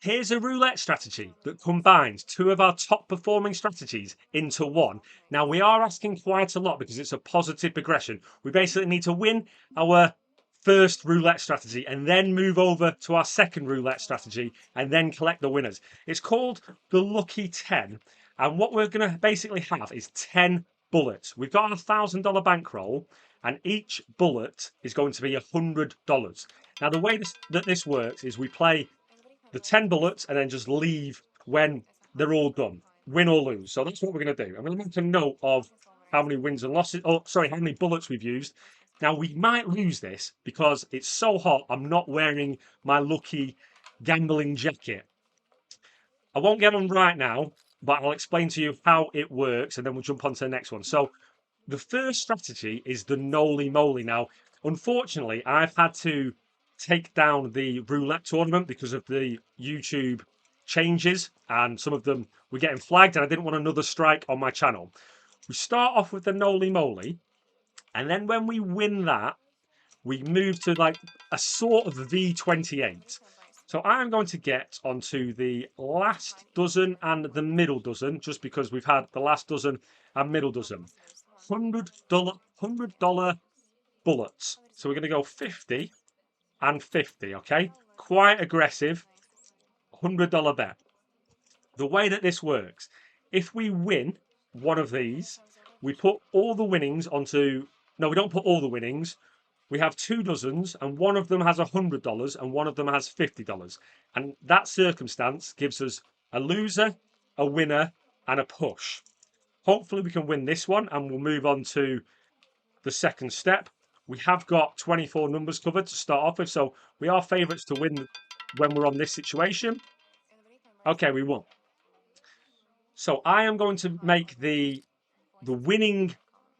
Here's a roulette strategy that combines two of our top performing strategies into one. Now, we are asking quite a lot because it's a positive progression. We basically need to win our first roulette strategy and then move over to our second roulette strategy and then collect the winners. It's called the Lucky 10. And what we're going to basically have is 10 bullets. We've got a $1,000 bankroll, and each bullet is going to be $100. Now, the way that this works is we play the 10 bullets and then just leave when they're all done, win or lose. So that's what we're going to do. I'm going to make a note of how many wins and losses, oh, sorry, how many bullets we've used. Now, we might lose this because it's so hot, I'm not wearing my lucky gambling jacket. I won't get on right now, but I'll explain to you how it works and then we'll jump on to the next one. So the first strategy is the Noly Moly. Now, unfortunately, I've had to take down the roulette tournament because of the YouTube changes, and some of them were getting flagged, and I didn't want another strike on my channel. We start off with the Noly Moly, and then when we win that, we move to like a sort of V28. So I'm going to get onto the last dozen and the middle dozen, just because we've had the last dozen and middle dozen. $100 bullets. So we're going to go 50 and 50, okay? Quite aggressive. $100 bet. The way that this works, if we win one of these, we put all the winnings onto. No, we don't put all the winnings. We have two dozens, and one of them has $100 and one of them has $50. And that circumstance gives us a loser, a winner, and a push. Hopefully, we can win this one, and we'll move on to the second step. We have got 24 numbers covered to start off with, so we are favourites to win when we're on this situation. Okay, we won. So I am going to make the winning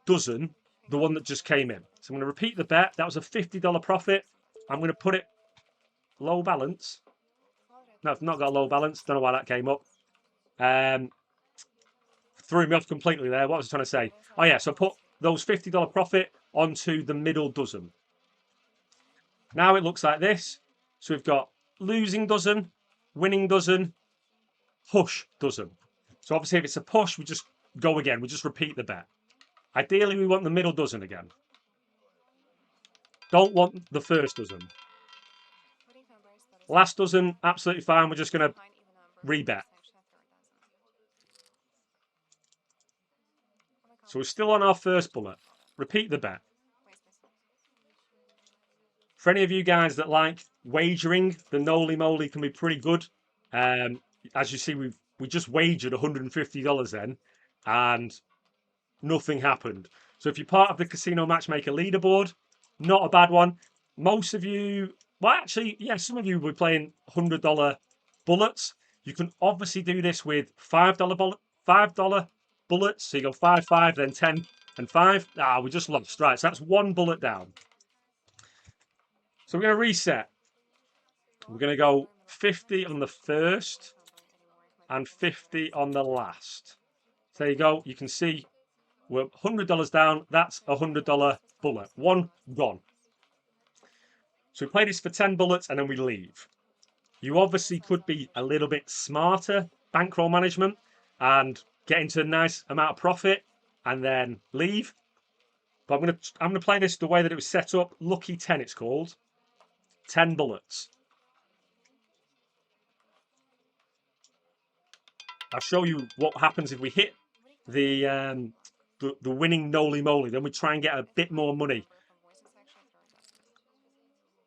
dozen the one that just came in. So I'm going to repeat the bet. That was a $50 profit. I'm going to put it low balance. No, I've not got a low balance. Don't know why that came up. Threw me off completely there. What was I trying to say? Oh yeah, so put those $50 profit onto the middle dozen. Now it looks like this. So we've got losing dozen, winning dozen, push dozen. So obviously if it's a push, we just go again. We just repeat the bet. Ideally, we want the middle dozen again. Don't want the first dozen. Last dozen, absolutely fine. We're just going to rebet. So we're still on our first bullet. Repeat the bet. For any of you guys that like wagering, the Noly Moly can be pretty good. As you see, we just wagered $150 then, and nothing happened. So if you're part of the Casino Matchmaker leaderboard, not a bad one. Most of you, well, actually, yeah, some of you were playing $100 bullets. You can obviously do this with $5 bullets. So you go 5, 5, then 10 and 5. Ah, we just lost. Right, so that's one bullet down. So we're going to reset. We're going to go 50 on the first and 50 on the last. So there you go. You can see we're $100 down. That's a $100 bullet. One gone. So we play this for 10 bullets and then we leave. You obviously could be a little bit smarter, bankroll management, and get into a nice amount of profit and then leave. But I'm gonna play this the way that it was set up. Lucky 10 it's called. 10 bullets. I'll show you what happens if we hit the winning Noly Moly. Then we try and get a bit more money.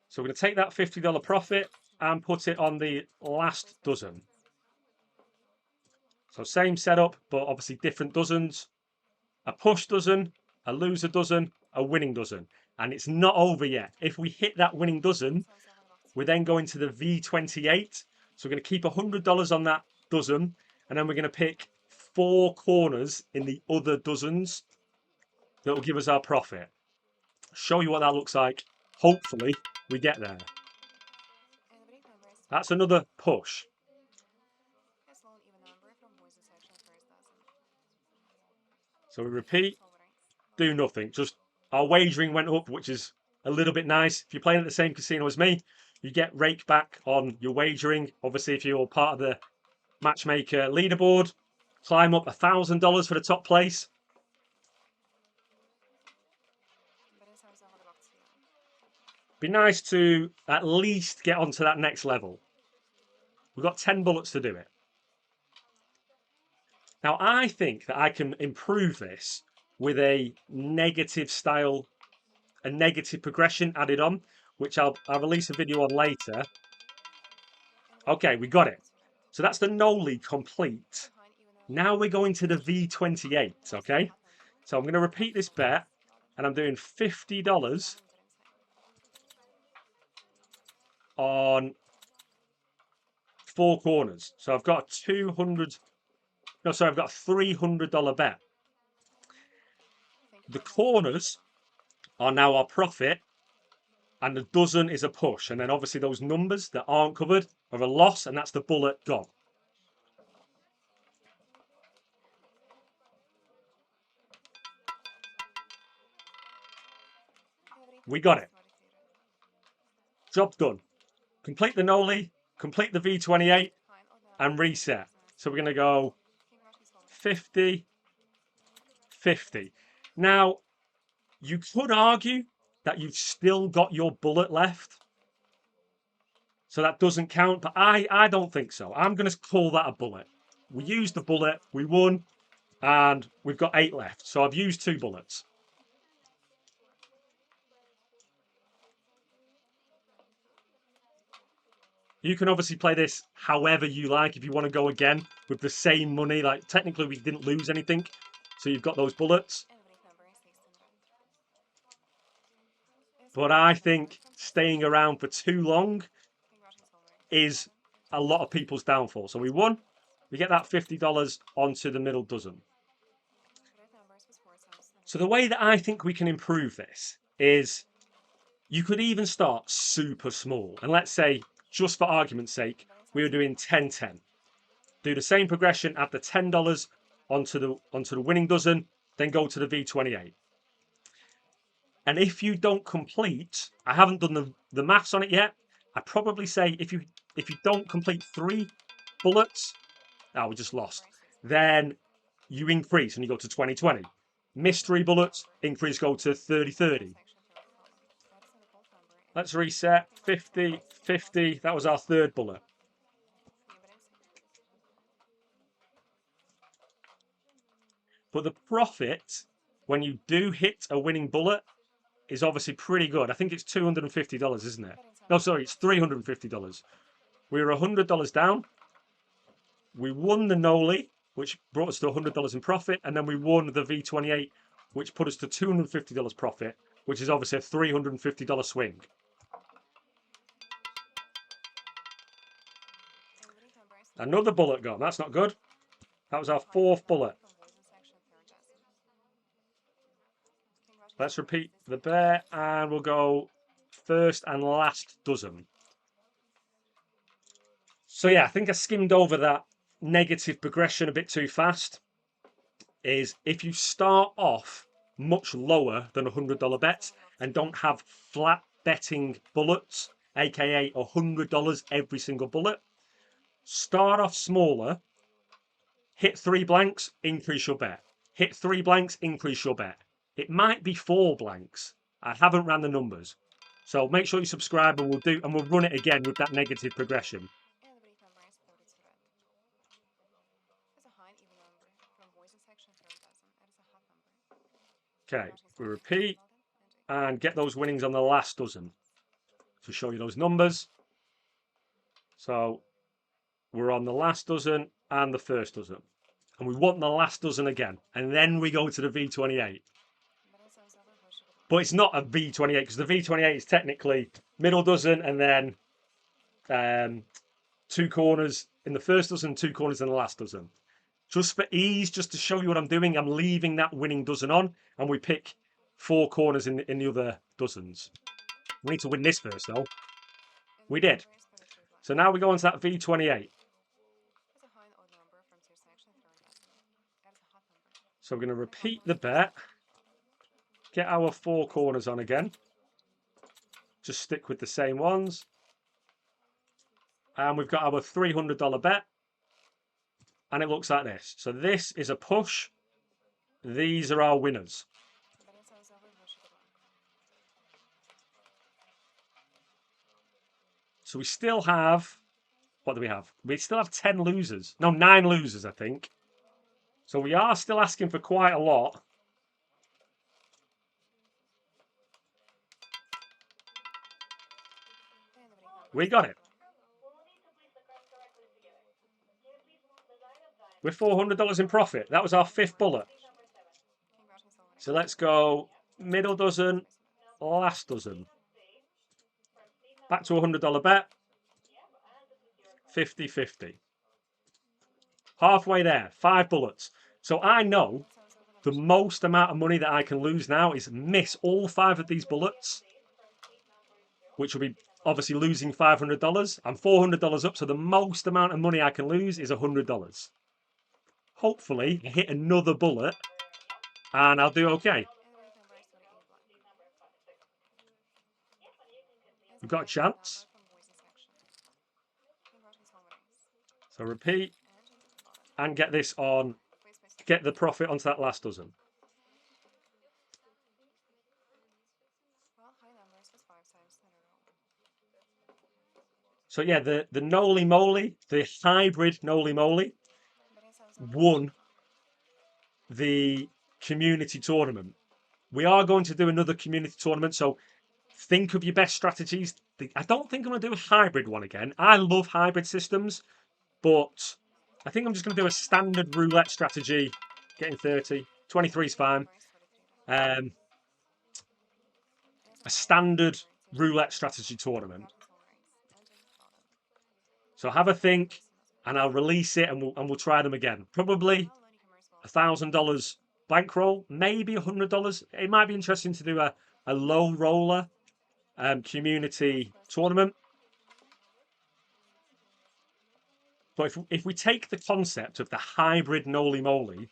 So we're going to take that $50 profit and put it on the last dozen. So same setup, but obviously different dozens. A push dozen, a loser dozen, a winning dozen. And it's not over yet. If we hit that winning dozen, we're then going to the V28. So we're going to keep $100 on that dozen. And then we're going to pick 4 corners in the other dozens that will give us our profit. Show you what that looks like. Hopefully we get there. That's another push. So we repeat, do nothing. Just our wagering went up, which is a little bit nice. If you're playing at the same casino as me, You get rake back on your wagering. Obviously, if you're part of the matchmaker leaderboard, climb up $1,000 for the top place. Be nice to at least get onto that next level. We've got 10 bullets to do it. Now, I think that I can improve this with a negative style, a negative progression added on, which I'll release a video on later. Okay, we got it. So that's the Noly complete. Now we're going to the V28, okay? So I'm going to repeat this bet, and I'm doing $50 on 4 corners. So I've got a I've got a $300 bet. The corners are now our profit, and the dozen is a push. And then obviously those numbers that aren't covered are a loss, and that's the bullet gone. We got it. Job done. Complete the Noly, complete the V28, and reset. So we're going to go 50, 50. Now, you could argue that you've still got your bullet left. So that doesn't count, but I don't think so. I'm going to call that a bullet. We used the bullet, we won, and we've got 8 left. So I've used 2 bullets. You can obviously play this however you like. If you want to go again with the same money, like technically we didn't lose anything. So you've got those bullets. But I think staying around for too long is a lot of people's downfall. So we won. We get that $50 onto the middle dozen. So the way that I think we can improve this is you could even start super small. And let's say, just for argument's sake, we were doing 10-10. Do the same progression, add the $10 onto the winning dozen, then go to the V28. And if you don't complete, I haven't done the maths on it yet. I'd probably say if you don't complete 3 bullets, we just lost. Then you increase and you go to 20-20. Miss 3 bullets, increase, go to 30-30. Let's reset. 50, 50. That was our 3rd bullet. But the profit, when you do hit a winning bullet, is obviously pretty good. I think it's $250, isn't it? No, sorry, it's $350. We were $100 down. We won the Noly, which brought us to $100 in profit, and then we won the V28, which put us to $250 profit, which is obviously a $350 swing. Another bullet gone. That's not good. That was our 4th bullet. Let's repeat the bet, and we'll go first and last dozen. So yeah, I think I skimmed over that negative progression a bit too fast. Is if you start off much lower than $100 bets and don't have flat betting bullets, aka $100 every single bullet, start off smaller, hit 3 blanks, increase your bet. Hit 3 blanks, increase your bet. It might be 4 blanks. I haven't ran the numbers. So make sure you subscribe, and we'll run it again with that negative progression. Okay, we repeat and get those winnings on the last dozen to show you those numbers. So we're on the last dozen and the first dozen. And we want the last dozen again. And then we go to the V28. But it's not a V28 because the V28 is technically middle dozen and then 2 corners in the first dozen, 2 corners in the last dozen. Just for ease, just to show you what I'm doing, I'm leaving that winning dozen on, and we pick 4 corners in the other dozens. We need to win this first, though. We did. So now we go on to that V28. So we're going to repeat the bet. Get our 4 corners on again. Just stick with the same ones. And we've got our $300 bet. And it looks like this. So this is a push. These are our winners. So we still have, what do we have? We still have 10 losers. No, 9 losers, I think. So we are still asking for quite a lot. We got it. We're $400 in profit. That was our 5th bullet. So let's go middle dozen, last dozen. Back to $100 bet. 50-50. Halfway there, 5 bullets. So I know the most amount of money that I can lose now is miss all 5 of these bullets, which will be obviously losing $500. I'm $400 up, so the most amount of money I can lose is $100. Hopefully, I hit another bullet and I'll do okay. We've got a chance. So repeat and get this on, get the profit onto that last dozen. So yeah, the Noly Moly, the hybrid Noly Moly, won the community tournament. We are going to do another community tournament, so think of your best strategies. I don't think I'm going to do a hybrid one again. I love hybrid systems, but I think I'm just going to do a standard roulette strategy, getting 30. 23 is fine. A standard roulette strategy tournament. So have a think, and I'll release it, and we'll try them again. Probably $1,000 bankroll, maybe $100. It might be interesting to do a low roller community tournament. But if we take the concept of the hybrid Noly Moly,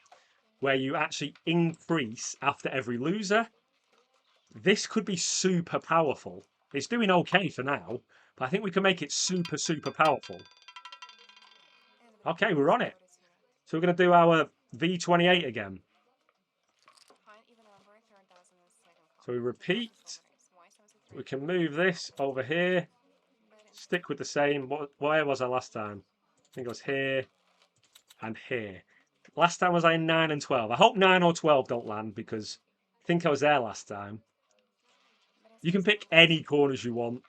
where you actually increase after every loser, this could be super powerful. It's doing okay for now, but I think we can make it super, super powerful. Okay, we're on it. So we're going to do our V28 again. So we repeat. We can move this over here. Stick with the same. Where was I last time? I think it was here and here. Last time was I in 9 and 12. I hope 9 or 12 don't land because I think I was there last time. You can pick any corners you want.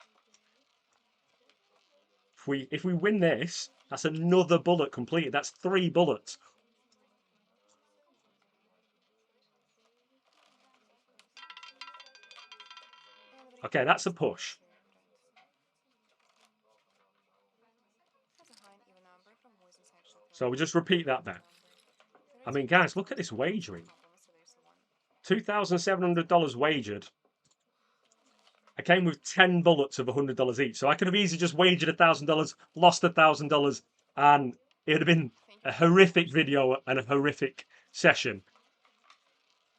If we win this, that's another bullet completed. That's 3 bullets. Okay, that's a push. So we just repeat that then. I mean, guys, look at this wagering. $2,700 wagered. I came with 10 bullets of $100 each. So I could have easily just wagered $1,000, lost $1,000, and it would have been a horrific video and a horrific session.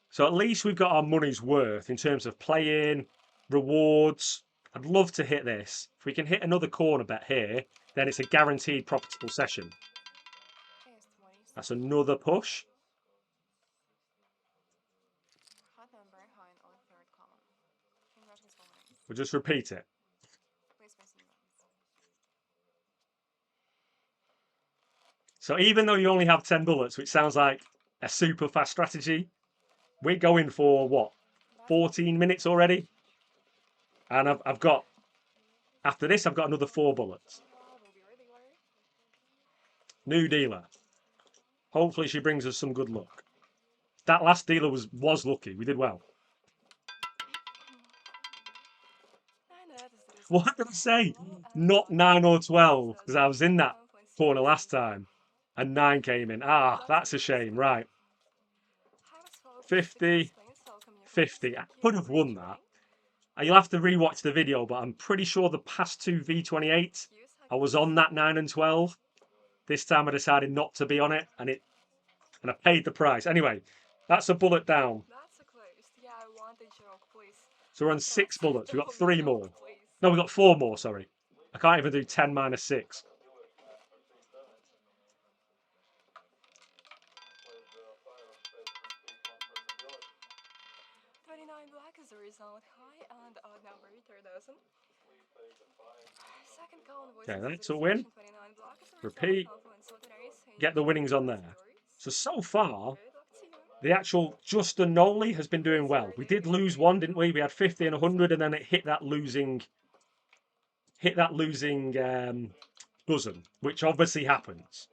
So at least we've got our money's worth in terms of playing, rewards. I'd love to hit this. If we can hit another corner bet here, then it's a guaranteed profitable session. That's another push. We'll just repeat it. So even though you only have 10 bullets, which sounds like a super fast strategy, we're going for what? 14 minutes already? And I've got, after this, I've got another 4 bullets. New dealer. Hopefully she brings us some good luck. That last dealer was lucky. We did well. What did I say? Not 9 or 12, because I was in that corner last time. And 9 came in. Ah, that's a shame. Right. 50. 50. I could have won that. You'll have to rewatch the video, but I'm pretty sure the past 2 V28s, I was on that 9 and 12. This time I decided not to be on it, and I paid the price. Anyway, that's a bullet down. So we're on 6 bullets. We've got 3 more. No, we've got 4 more, sorry. I can't even do 10 minus 6. 29 black is the result. High and odd number 3000. Second count voices Okay, is that's the a win. section 29 black is the result. Repeat. Confluence of the race. Get the winnings on there. Yours. So far, Good luck to you. the actual Justin Noly has been doing well. We did lose one, didn't we? We had 50 and 100, and then it hit that losing dozen, which obviously happens.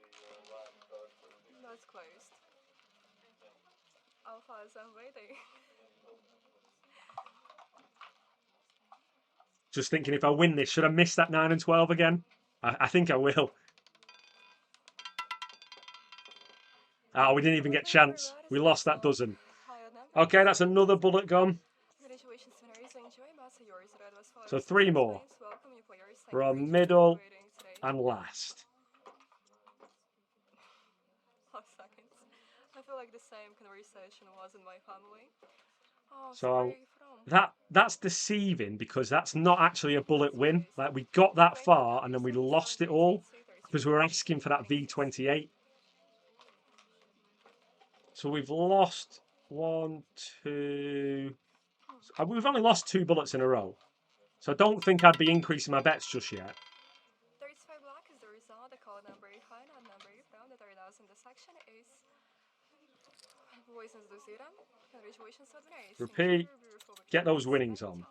That's closed. Alphas, I'm waiting. Just thinking, if I win this, should I miss that 9 and 12 again? I think I will. Oh, we didn't even get a chance. We lost that dozen. Okay, that's another bullet gone. So 3 more from middle and last. I feel like the same conversation was in my family. Oh, so that's deceiving, because that's not actually a bullet win. Like, we got that far and then we lost it all because we were asking for that V28. So we've lost 1, 2. We've only lost 2 bullets in a row. So I don't think I'd be increasing my bets just yet. 35 black is the result. The call number high, not number from the 3000. The section is voices do zero. Congratulations to the race. Repeat. Get those winnings on.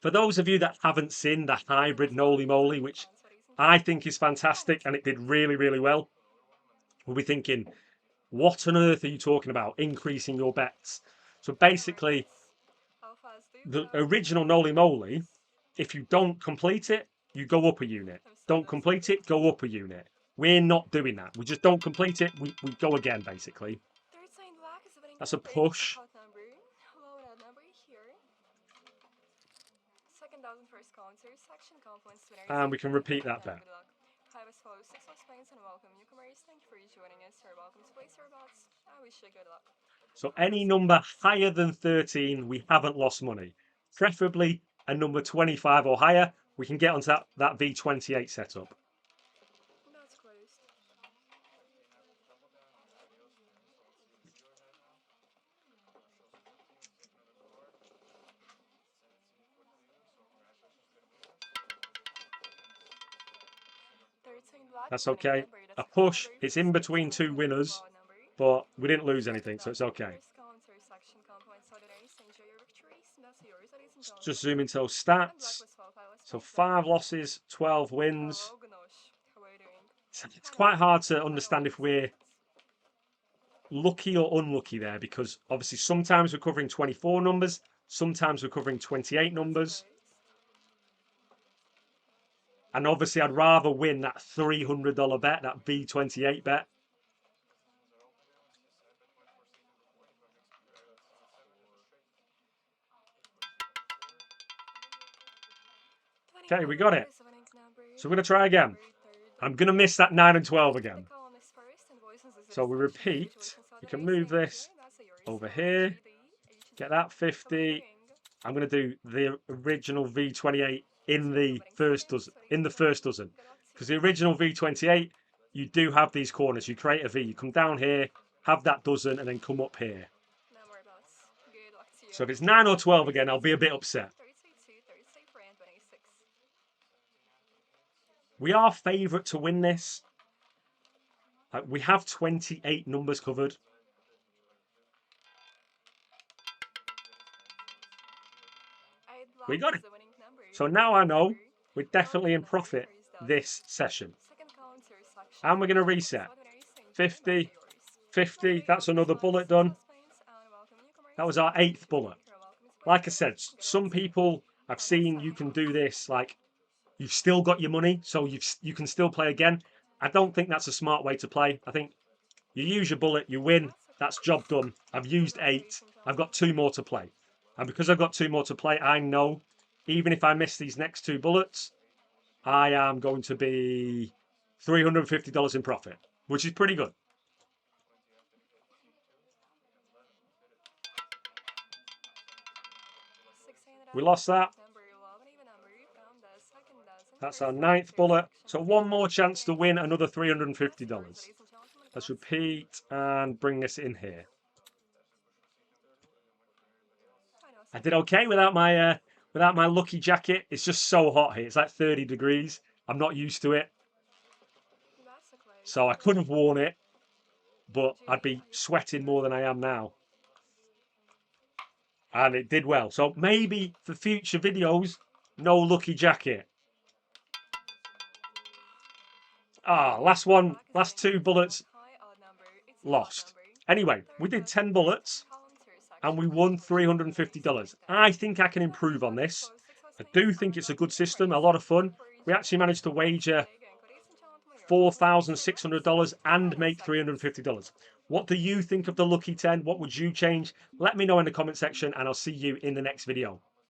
For those of you that haven't seen the hybrid Noly Moly, which I think is fantastic and it did really, really well, we'll be thinking, what on earth are you talking about? Increasing your bets. So basically, the original Noly Moly, if you don't complete it, you go up a unit. Don't complete it, go up a unit. We're not doing that. We just don't complete it, we go again, basically. That's a push. And we can repeat that bet. So any number higher than 13, we haven't lost money. Preferably a number 25 or higher. We can get onto that V28 setup. That's closed. That's okay. A push. It's in between 2 winners, but we didn't lose anything, so it's okay. Just zoom into those stats. So 5 losses, 12 wins. It's quite hard to understand if we're lucky or unlucky there, because obviously sometimes we're covering 24 numbers, sometimes we're covering 28 numbers. And obviously I'd rather win that $300 bet, that V28 bet. Okay, we got it. So we're going to try again. I'm going to miss that 9 and 12 again. So we repeat. We can move this over here. Get that 50. I'm going to do the original V28 in the first dozen. Because the original V28, you do have these corners. You create a V. You come down here, have that dozen, and then come up here. So if it's 9 or 12 again, I'll be a bit upset. We are favourite to win this. We have 28 numbers covered. We got it. So now I know we're definitely in profit this session. And we're going to reset. 50, 50, that's another bullet done. That was our 8th bullet. Like I said, some people I've seen, you can do this, like, you've still got your money, so you can still play again. I don't think that's a smart way to play. I think you use your bullet, you win, that's job done. I've used 8, I've got 2 more to play. And because I've got 2 more to play, I know even if I miss these next 2 bullets, I am going to be $350 in profit, which is pretty good. We lost that. That's our 9th bullet. So 1 more chance to win another $350. Let's repeat and bring this in here. I did okay without my lucky jacket. It's just so hot here. It's like 30 degrees. I'm not used to it, That's a close so I one. could have worn it, but I'd Julie, be are you sweating more than I am now. ready? And it did well. So maybe for future videos, no lucky jacket. Ah, last Throwback one, is the last two end of the bullets most high odd number. It's an odd lost. number. Anyway, we did 10 bullets and we won $350. I think I can improve on this. I do think it's a good system, a lot of fun. We actually managed to wager $4,600 and make $350. What do you think of the Lucky 10? What would you change? Let me know in the comment section and I'll see you in the next video.